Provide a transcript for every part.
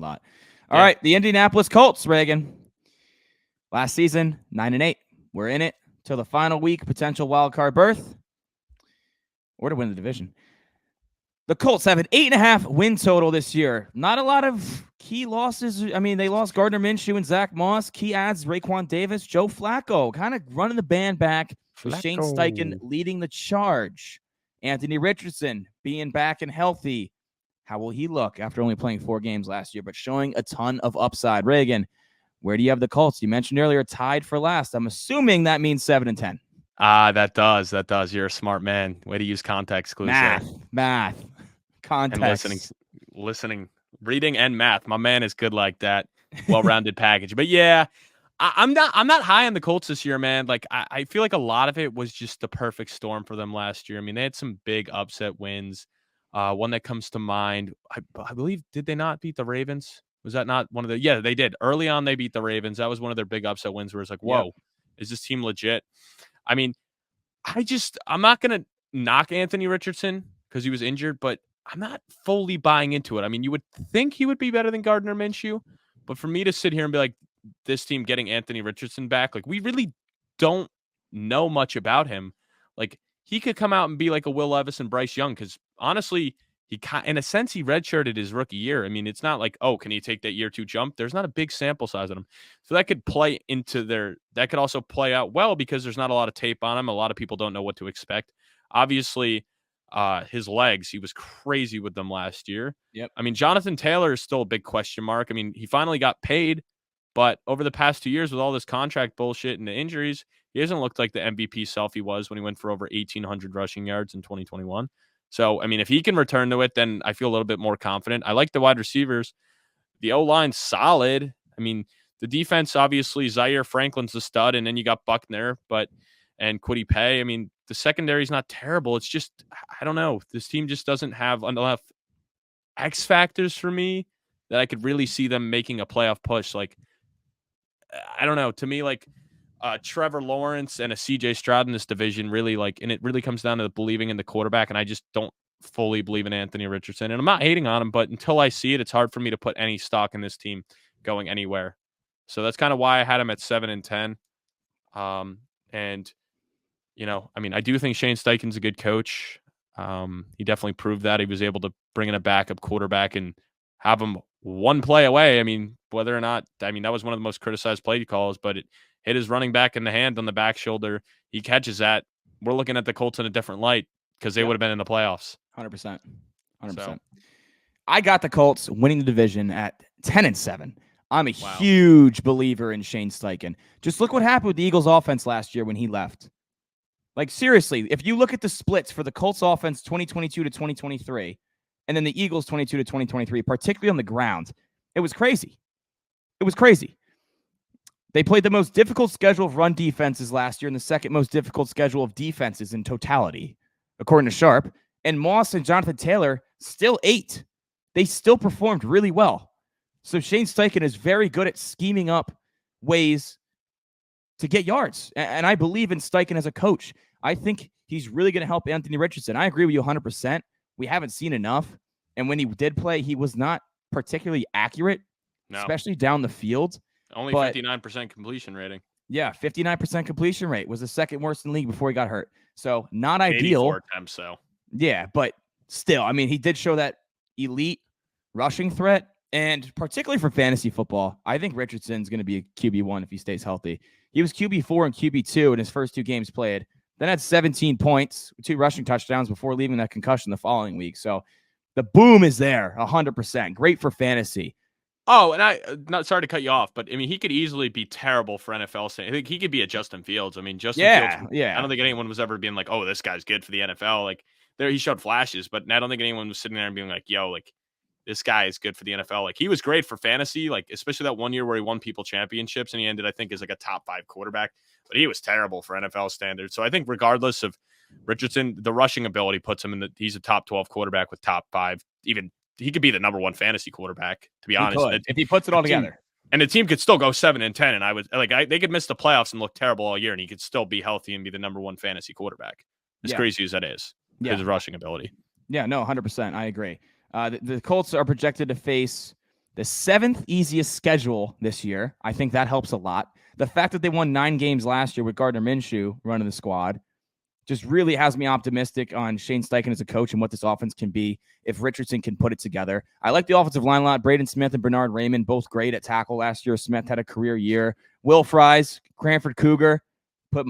lot. All right, the Indianapolis Colts, Reagan. Last season, 9-8. We're in it till the final week, potential wild card berth, or to win the division. The Colts have an 8.5 win total this year. Not a lot of key losses. I mean, they lost Gardner Minshew and Zach Moss. Key adds Raekwon Davis, Joe Flacco, kind of running the band back with Shane Steichen leading the charge. Anthony Richardson being back and healthy. How will he look after only playing 4 games last year, but showing a ton of upside? Reagan, where do you have the Colts? You mentioned earlier tied for last. I'm assuming that means 7-10. That does. You're a smart man. Way to use context clues. Math. Context. And listening, reading and math. My man is good like that. Well-rounded package. But yeah, I'm not high on the Colts this year, man. Like I feel like a lot of it was just the perfect storm for them last year. I mean, they had some big upset wins. One that comes to mind, I believe, did they not beat the Ravens? Was that not one of the? Yeah, they did. Early on, they beat the Ravens. That was one of their big upset wins where it's like, whoa, is this team legit? I mean, I'm not going to knock Anthony Richardson because he was injured, but I'm not fully buying into it. I mean, you would think he would be better than Gardner Minshew, but for me to sit here and be like, this team getting Anthony Richardson back, like, we really don't know much about him. Like, he could come out and be like a Will Levis and Bryce Young because, honestly, in a sense, he redshirted his rookie year. I mean, it's not like, oh, can he take that year 2 jump? There's not a big sample size on him. So that could play into that could also play out well because there's not a lot of tape on him. A lot of people don't know what to expect. Obviously, his legs, he was crazy with them last year. Yep. I mean, Jonathan Taylor is still a big question mark. I mean, he finally got paid, but over the past 2 years with all this contract bullshit and the injuries, he hasn't looked like the MVP self he was when he went for over 1,800 rushing yards in 2021. So, I mean, if he can return to it, then I feel a little bit more confident. I like the wide receivers. The O-line's solid. I mean, the defense, obviously, Zaire Franklin's the stud, and then you got Buckner and Kwity Paye. I mean, the secondary's not terrible. It's just, I don't know. This team just doesn't have enough X factors for me that I could really see them making a playoff push. Like, I don't know. To me, like, Trevor Lawrence and a CJ Stroud in this division really, like, and it really comes down to believing in the quarterback. And I just don't fully believe in Anthony Richardson. And I'm not hating on him, but until I see it, it's hard for me to put any stock in this team going anywhere. So that's kind of why I had him at 7-10. And, you know, I mean, I do think Shane Steichen's a good coach. He definitely proved that. He was able to bring in a backup quarterback and have him one play away. I mean, whether or not, I mean, that was one of the most criticized play calls, but it hit his running back in the hand on the back shoulder. He catches that. We're looking at the Colts in a different light because they would have been in the playoffs. 100%. 100%. So. I got the Colts winning the division at 10-7. I'm a huge believer in Shane Steichen. Just look what happened with the Eagles offense last year when he left. Like, seriously, if you look at the splits for the Colts offense 2022 to 2023, and then the Eagles 22 to 2023, particularly on the ground, it was crazy. It was crazy. They played the most difficult schedule of run defenses last year and the second most difficult schedule of defenses in totality, according to Sharp. And Moss and Jonathan Taylor still 8. They still performed really well. So Shane Steichen is very good at scheming up ways to get yards. And I believe in Steichen as a coach. I think he's really going to help Anthony Richardson. I agree with you 100%. We haven't seen enough. And when he did play, he was not particularly accurate, especially down the field. Only 59% completion rating. Yeah, 59% completion rate was the second worst in the league before he got hurt. So not ideal. 84 attempts, so. Yeah, but still, I mean, he did show that elite rushing threat. And particularly for fantasy football, I think Richardson's going to be a QB1 if he stays healthy. He was QB4 and QB2 in his first 2 games played. Then had 17 points, 2 rushing touchdowns before leaving that concussion the following week. So the boom is there, 100%. Great for fantasy. Oh, and not sorry to cut you off, but I mean, he could easily be terrible for NFL. I think he could be a Justin Fields. I mean, Justin Fields. Yeah. I don't think anyone was ever being like, "Oh, this guy's good for the NFL." Like, he showed flashes, but I don't think anyone was sitting there and being like, "Yo, like, this guy is good for the NFL." Like, he was great for fantasy, like, especially that one year where he won people championships and he ended, I think, as like a top 5 quarterback. But he was terrible for NFL standards. So I think regardless of Richardson, the rushing ability puts him he's a top 12 quarterback with top 5. Even he could be the number 1 fantasy quarterback, to be honest. If he puts it all together. And the team could still go 7-10. And I would they could miss the playoffs and look terrible all year, and he could still be healthy and be the number 1 fantasy quarterback. As crazy as that is, his rushing ability. Yeah, no, 100%. I agree. The Colts are projected to face The 7th easiest schedule this year. I think that helps a lot. The fact that they won 9 games last year with Gardner Minshew running the squad just really has me optimistic on Shane Steichen as a coach and what this offense can be if Richardson can put it together. I like the offensive line a lot. Braden Smith and Bernard Raymond, both great at tackle last year. Smith had a career year. Will Fries, Cranford Cougar, put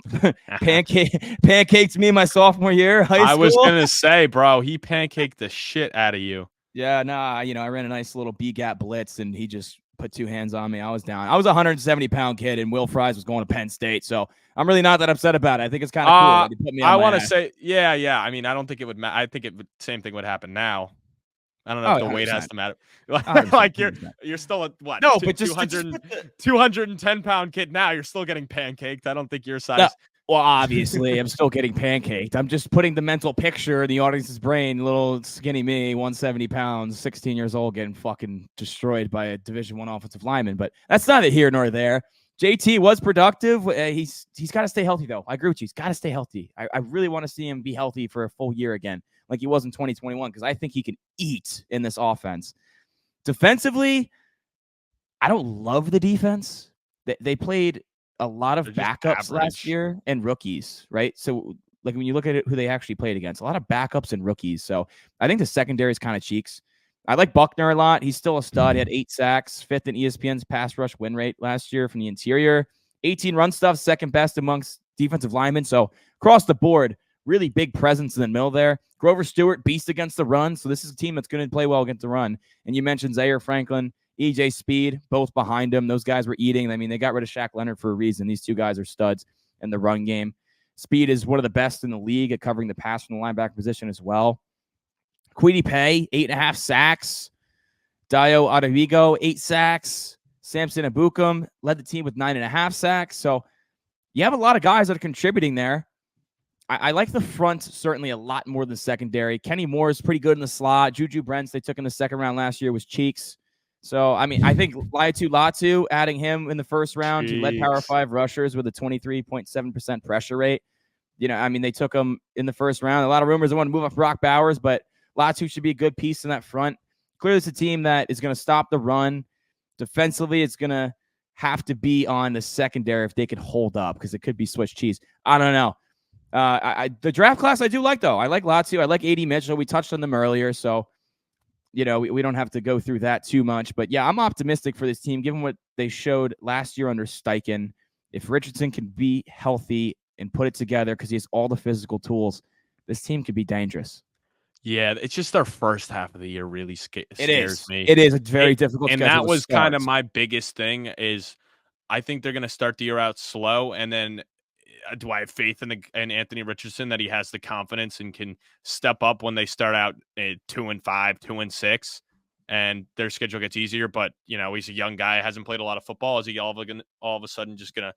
pancaked me my sophomore year high school. I was going to say, bro, he pancaked the shit out of you. Yeah, nah, I ran a nice little B-gap blitz, and he just put 2 hands on me. I was down. I was a 170-pound kid, and Will Fries was going to Penn State, so I'm really not that upset about it. I think it's kind of cool that he put me on I want to say, yeah. I mean, I don't think it would matter. I think same thing would happen now. I don't know if the weight has to matter. Like you're still a what? No, but 210-pound kid now. You're still getting pancaked. I don't think your size. No. Well, obviously, I'm still getting pancaked. I'm just putting the mental picture in the audience's brain. Little skinny me, 170 pounds, 16 years old, getting fucking destroyed by a Division I offensive lineman. But that's neither here nor there. JT was productive. He's got to stay healthy, though. I agree with you. He's got to stay healthy. I really want to see him be healthy for a full year again, like he was in 2021, because I think he can eat in this offense. Defensively, I don't love the defense. They played a lot of backups last year and rookies, right? So, like, when you look at it, who they actually played against, a lot of backups and rookies. So I think the secondary is kind of cheeks. I like Buckner a lot. He's still a stud. He had 8 sacks, 5th in ESPN's pass rush win rate last year from the interior. 18 run stuff, 2nd best amongst defensive linemen. So across the board, really big presence in the middle there. Grover Stewart, beast against the run. So this is a team that's going to play well against the run. And you mentioned Zaire Franklin, EJ Speed, both behind him. Those guys were eating. I mean, they got rid of Shaq Leonard for a reason. These 2 guys are studs in the run game. Speed is one of the best in the league at covering the pass from the linebacker position as well. Kwity Paye, 8.5 sacks. Dio Otavigo, 8 sacks. Samson Abukum led the team with 9.5 sacks. So you have a lot of guys that are contributing there. I like the front certainly a lot more than the secondary. Kenny Moore is pretty good in the slot. Juju Brents, they took in the 2nd round last year, was cheeks. So, I mean, I think Latu, adding him in the 1st round, he led Power 5 rushers with a 23.7% pressure rate. I mean, they took him in the 1st round. A lot of rumors they want to move up Brock Bowers, but Latu should be a good piece in that front. Clearly, it's a team that is going to stop the run. Defensively, it's going to have to be on the secondary if they can hold up, because it could be Swiss cheese. I don't know. The draft class I do like, though. I like Latu. I like A.D. Mitchell. We touched on them earlier, so we don't have to go through that too much. But yeah, I'm optimistic for this team, given what they showed last year under Steichen. If Richardson can be healthy and put it together, because he has all the physical tools, this team could be dangerous. Yeah, it's just their first half of the year really scares me. It is a very difficult and schedule. And that was kind of my biggest thing is I think they're going to start the year out slow, and then do I have faith in Anthony Richardson that he has the confidence and can step up when they start out at 2-5, 2-6, and their schedule gets easier? But he's a young guy, hasn't played a lot of football. Is he all of a sudden just gonna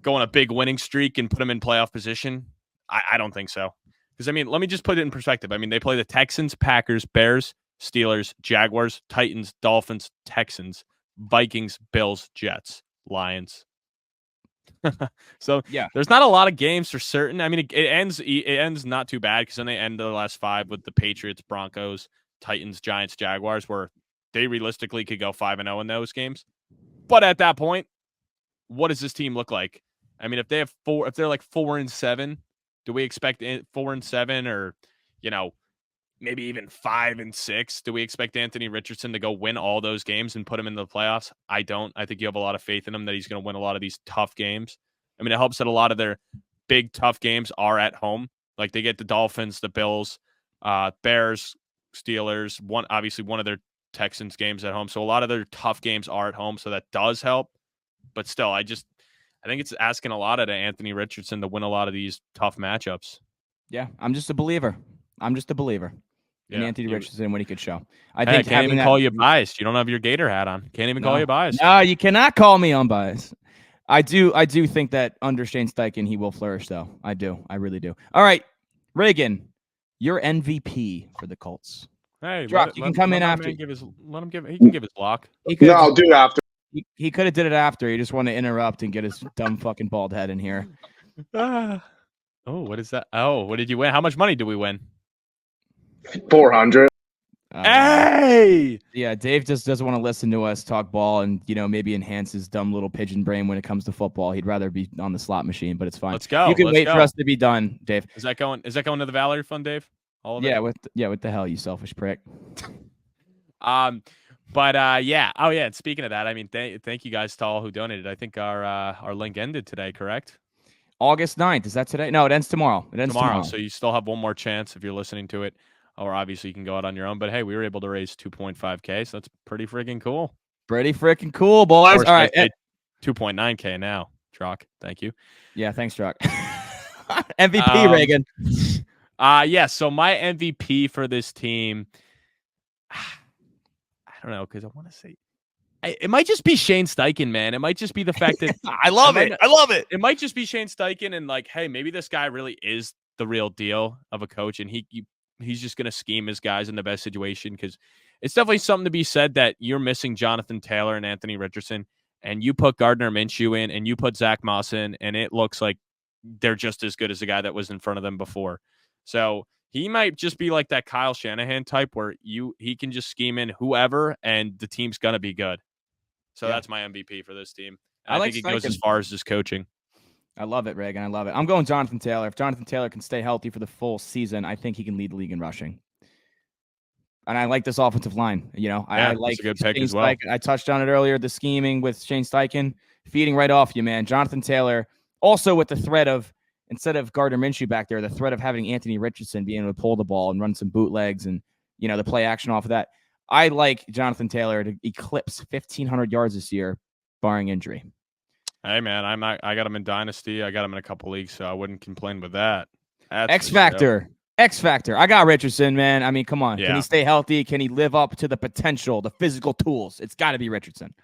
go on a big winning streak and put him in playoff position? I don't think so. Because I mean, let me just put it in perspective. I mean, they play the Texans, Packers, Bears, Steelers, Jaguars, Titans, Dolphins, Texans, Vikings, Bills, Jets, Lions. So yeah, there's not a lot of games for certain. I mean, it ends not too bad, because then they end the last 5 with the Patriots, Broncos, Titans, Giants, Jaguars, where they realistically could go 5-0 in those games. But at that point, what does this team look like? I mean, if they're like 4-7, do we expect 4-7 or maybe even 5-6? Do we expect Anthony Richardson to go win all those games and put him in the playoffs? I don't. I think you have a lot of faith in him that he's going to win a lot of these tough games. I mean, it helps that a lot of their big tough games are at home. Like they get the Dolphins, the Bills, Bears, Steelers, obviously one of their Texans games at home. So a lot of their tough games are at home. So that does help. But still, I think it's asking a lot of Anthony Richardson to win a lot of these tough matchups. Yeah, I'm just a believer. In Anthony Richardson and what he could show. I can't even call you biased. You don't have your Gator hat on. Can't even call you biased. No, you cannot call me unbiased. I do think that under Shane Steichen he will flourish, though. I do. I really do. All right, Reagan, you're MVP for the Colts. Hey, Jock, you can come in after. He can give his lock. No, I'll do it after. He could have did it after. He just wanted to interrupt and get his dumb fucking bald head in here. Oh, what is that? Oh, what did you win? How much money do we win? 400. Hey! Yeah, Dave just doesn't want to listen to us talk ball and, maybe enhance his dumb little pigeon brain when it comes to football. He'd rather be on the slot machine, but it's fine. Let's go. You can Let's wait for go. us to be done, Dave. Is that going to the Valerie Fund, Dave? All of it? What the hell, you selfish prick. Yeah. Oh yeah. And speaking of that, I mean, thank you guys to all who donated. I think our link ended today, correct? August 9th. Is that today? No, it ends tomorrow. It ends tomorrow. So you still have one more chance if you're listening to it, or obviously you can go out on your own. But hey, we were able to raise 2.5K, so that's pretty freaking cool. Pretty freaking cool, boys. All right, 2.9K now, Drock. Thank you. Yeah, thanks, Drock. MVP, Reagan. Yeah. So my MVP for this team, I don't know, because I want to say it might just be Shane Steichen, man. It might just be the fact that I love it. It might just be Shane Steichen, and like, hey, maybe this guy really is the real deal of a coach, and he's just gonna scheme his guys in the best situation, because it's definitely something to be said that you're missing Jonathan Taylor and Anthony Richardson, and you put Gardner Minshew in, and you put Zach Moss in, and it looks like they're just as good as the guy that was in front of them before. So he might just be like that Kyle Shanahan type where he can just scheme in whoever, and the team's gonna be good. So that's my MVP for this team. I think it goes as far as just coaching. I love it, Reagan. I love it. I'm going Jonathan Taylor. If Jonathan Taylor can stay healthy for the full season, I think he can lead the league in rushing. And I like this offensive line. I like a good pick Shane as well. Steichen. I touched on it earlier. The scheming with Shane Steichen feeding right off you, man. Jonathan Taylor also with the threat of, instead of Gardner Minshew back there, the threat of having Anthony Richardson being able to pull the ball and run some bootlegs and the play action off of that. I like Jonathan Taylor to eclipse 1,500 yards this year, barring injury. Hey, man, I got him in Dynasty. I got him in a couple leagues, so I wouldn't complain with that. X Factor. I got Richardson, man. I mean, come on. Yeah. Can he stay healthy? Can he live up to the potential, the physical tools? It's got to be Richardson.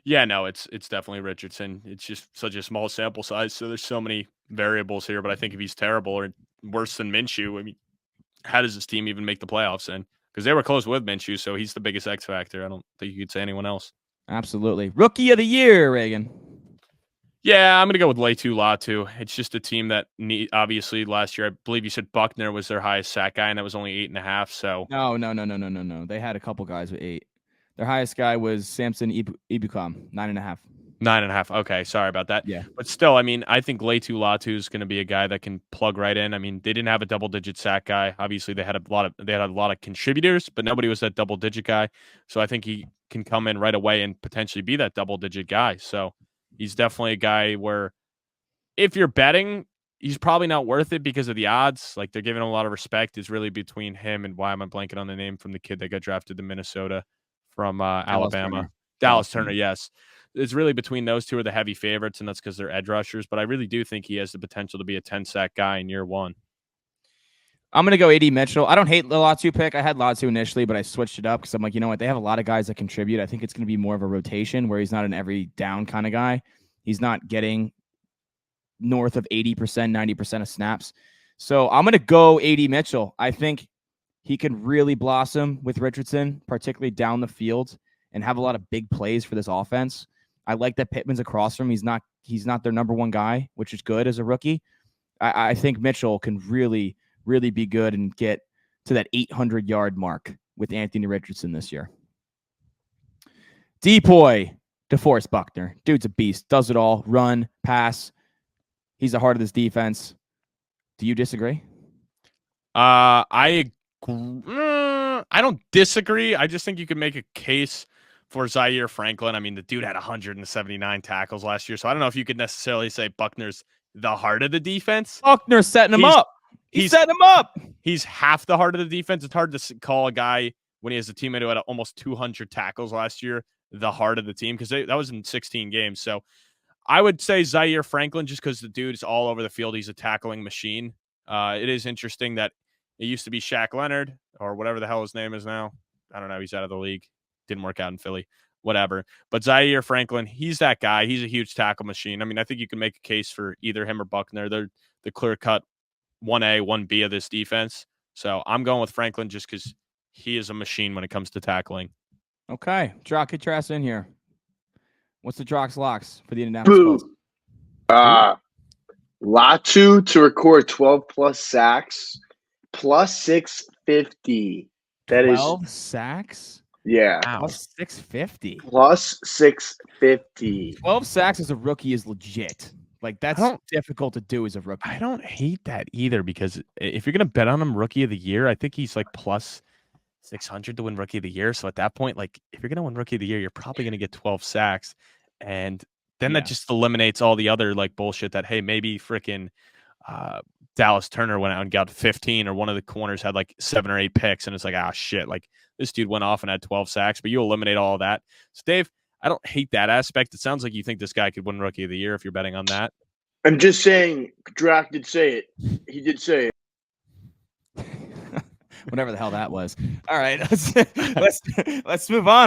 Yeah, no, it's definitely Richardson. It's just such a small sample size, so there's so many variables here. But I think if he's terrible or worse than Minshew, I mean, how does this team even make the playoffs then? Because they were close with Minshew, so he's the biggest X factor. I don't think you could say anyone else. Absolutely. Rookie of the year, Reagan. Yeah, I'm going to go with Latu Latu. It's just a team that obviously last year, I believe you said Buckner was their highest sack guy, and that was only 8.5. So No. They had a couple guys with 8. Their highest guy was Samson Ibukam, 9.5. 9.5. Okay, sorry about that. Yeah, but still, I mean, I think Latu Latu is going to be a guy that can plug right in. I mean, they didn't have a double-digit sack guy. Obviously, they had a lot of contributors, but nobody was that double-digit guy. So I think he can come in right away and potentially be that double-digit guy. So he's definitely a guy where, if you're betting, he's probably not worth it because of the odds. Like, they're giving him a lot of respect. It's really between him and, why am I blanking on the name from the kid that got drafted to Minnesota from Alabama? Dallas Turner, yes. It's really between those two are the heavy favorites, and that's because they're edge rushers. But I really do think he has the potential to be a 10-sack guy in year one. I'm going to go AD Mitchell. I don't hate the Latu pick. I had Latu initially, but I switched it up because I'm like, you know what? They have a lot of guys that contribute. I think it's going to be more of a rotation where he's not an every down kind of guy. He's not getting north of 80%, 90% of snaps. So I'm going to go AD Mitchell. I think he can really blossom with Richardson, particularly down the field, and have a lot of big plays for this offense. I like that Pittman's across from him. He's not their number one guy, which is good as a rookie. I think Mitchell can really, really be good and get to that 800-yard mark with Anthony Richardson this year. Depoy, DeForest Buckner. Dude's a beast. Does it all. Run, pass. He's the heart of this defense. Do you disagree? I don't disagree. I just think you could make a case for Zaire Franklin. I mean, the dude had 179 tackles last year, so I don't know if you could necessarily say Buckner's the heart of the defense. Buckner's setting him up. He's setting him up. He's half the heart of the defense. It's hard to call a guy when he has a teammate who had almost 200 tackles last year the heart of the team, because that was in 16 games. So I would say Zaire Franklin just because the dude's all over the field. He's a tackling machine. It is interesting that it used to be Shaq Leonard or whatever the hell his name is now. I don't know. He's out of the league. Didn't work out in Philly, whatever. But Zaire Franklin, he's that guy. He's a huge tackle machine. I mean, I think you can make a case for either him or Buckner. They're the clear-cut 1A, 1B of this defense. So I'm going with Franklin just because he is a machine when it comes to tackling. Okay. Drock, get your ass in here. What's the Drock's locks for the Indianapolis Colts? Latu to record 12-plus sacks, plus 650. That is 12 sacks? yeah. Wow. Plus 650. Plus 650. 12 sacks as a rookie is legit. Like, that's difficult to do as a rookie. I don't hate that either because if you're gonna bet on him rookie of the year, I think he's like plus 600 to win rookie of the year. So at that point, like if you're gonna win rookie of the year, you're probably gonna get 12 sacks, and then that just eliminates all the other like bullshit that hey maybe freaking Dallas Turner went out and got 15, or one of the corners had like 7 or 8 picks, and it's like shit, like this dude went off and had 12 sacks, but you eliminate all of that. So Dave, I don't hate that aspect. It sounds like you think this guy could win rookie of the year if you're betting on that. I'm just saying, Drac did say it. He did say it. Whatever the hell that was. All right, let's move on.